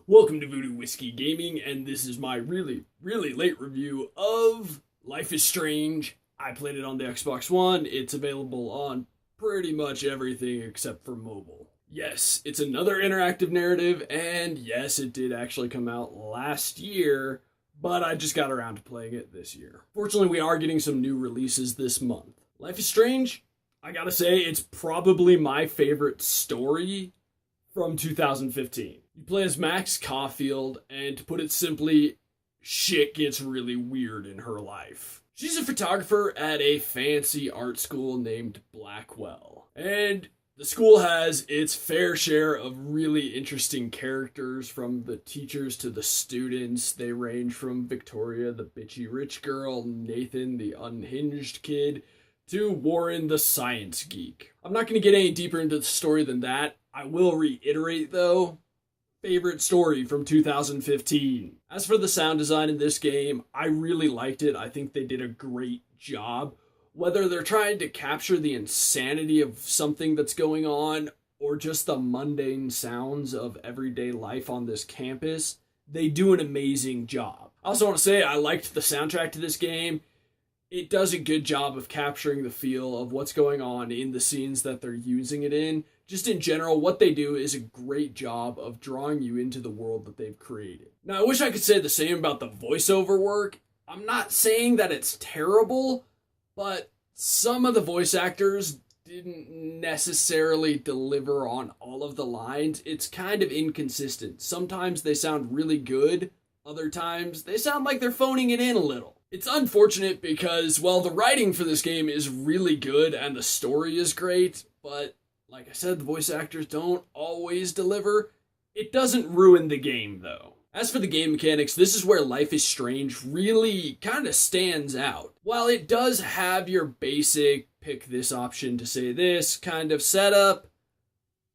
Welcome to Voodoo Whiskey Gaming, and this is my really late review of Life is Strange. I played it on the Xbox One. It's available on pretty much everything except for mobile. Yes, it's another interactive narrative, and yes, it did actually come out last year, but I just got around to playing it this year. Fortunately, we are getting some new releases this month. Life is Strange, I gotta say, it's probably my favorite story from 2015. You play as Max Caulfield, and to put it simply, shit gets really weird in her life. She's a photographer at a fancy art school named Blackwell, and the school has its fair share of really interesting characters, from the teachers to the students. They range from Victoria, the bitchy rich girl, Nathan, the unhinged kid, to Warren, the science geek. I'm not going to get any deeper into the story than that. I will reiterate, though, favorite story from 2015. As for the sound design in this game, I really liked it. I think they did a great job. Whether they're trying to capture the insanity of something that's going on or just the mundane sounds of everyday life on this campus, they do an amazing job. I also want to say I liked the soundtrack to this game. It does a good job of capturing the feel of what's going on in the scenes that they're using it in. Just in general, what they do is a great job of drawing you into the world that they've created. Now, I wish I could say the same about the voiceover work. I'm not saying that it's terrible, but some of the voice actors didn't necessarily deliver on all of the lines. It's kind of inconsistent. Sometimes they sound really good. Other times, they sound like they're phoning it in a little. It's unfortunate because, well, the writing for this game is really good and the story is great, but like I said, the voice actors don't always deliver. It doesn't ruin the game, though. As for the game mechanics, this is where Life is Strange really kind of stands out. While it does have your basic pick this option to say this kind of setup,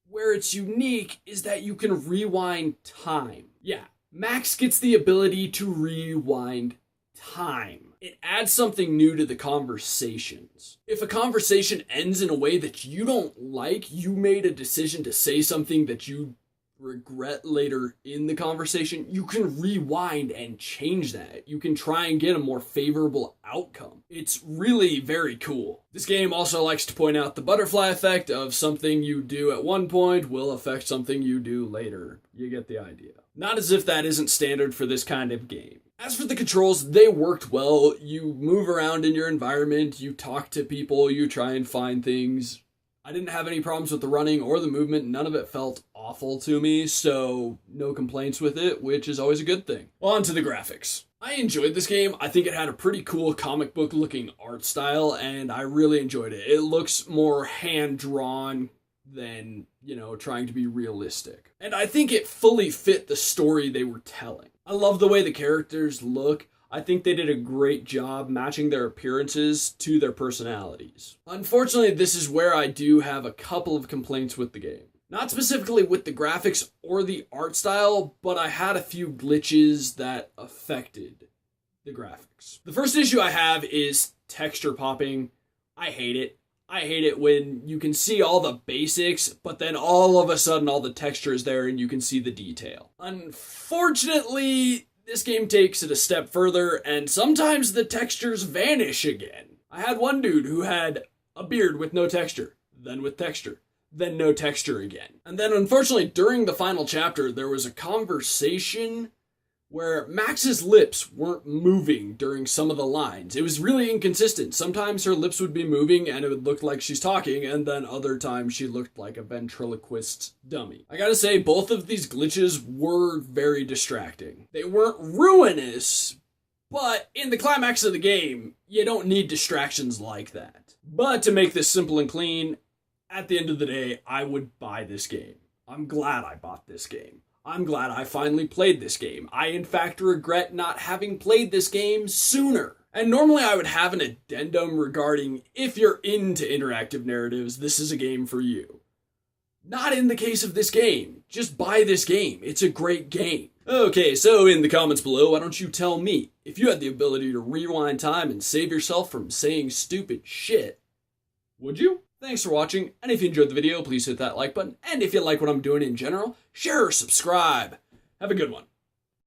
where it's unique is that you can rewind time. Yeah, Max gets the ability to rewind time. It adds something new to the conversations. If a conversation ends in a way that you don't like, you made a decision to say something that you regret later in the conversation, you can rewind and change that. You can try and get a more favorable outcome. It's really very cool. This game also likes to point out the butterfly effect of something you do at one point will affect something you do later. You get the idea. Not as if that isn't standard for this kind of game. As for the controls, they worked well. You move around in your environment, you talk to people, you try and find things. I didn't have any problems with the running or the movement. None of it felt awful to me, so no complaints with it, which is always a good thing. On to the graphics. I enjoyed this game. I think it had a pretty cool comic book looking art style, and I really enjoyed it. It looks more hand-drawn than, trying to be realistic. And I think it fully fit the story they were telling. I love the way the characters look. I think they did a great job matching their appearances to their personalities. Unfortunately, this is where I do have a couple of complaints with the game. Not specifically with the graphics or the art style, but I had a few glitches that affected the graphics. The first issue I have is texture popping. I hate it. I hate it when you can see all the basics, but then all of a sudden all the texture is there and you can see the detail. Unfortunately, this game takes it a step further, and sometimes the textures vanish again. I had one dude who had a beard with no texture, then with texture, then no texture again. And then unfortunately, during the final chapter, there was a conversation where Max's lips weren't moving during some of the lines. It was really inconsistent. Sometimes her lips would be moving and it would look like she's talking, and then other times she looked like a ventriloquist's dummy. I gotta say, both of these glitches were very distracting. They weren't ruinous, but in the climax of the game, you don't need distractions like that. But to make this simple and clean, at the end of the day, I would buy this game. I'm glad I bought this game. I'm glad I finally played this game. I, in fact, regret not having played this game sooner. And normally I would have an addendum regarding if you're into interactive narratives, this is a game for you. Not in the case of this game. Just buy this game. It's a great game. Okay, so in the comments below, why don't you tell me, if you had the ability to rewind time and save yourself from saying stupid shit, would you? Thanks for watching, and if you enjoyed the video, please hit that like button, and if you like what I'm doing in general, share or subscribe. Have a good one.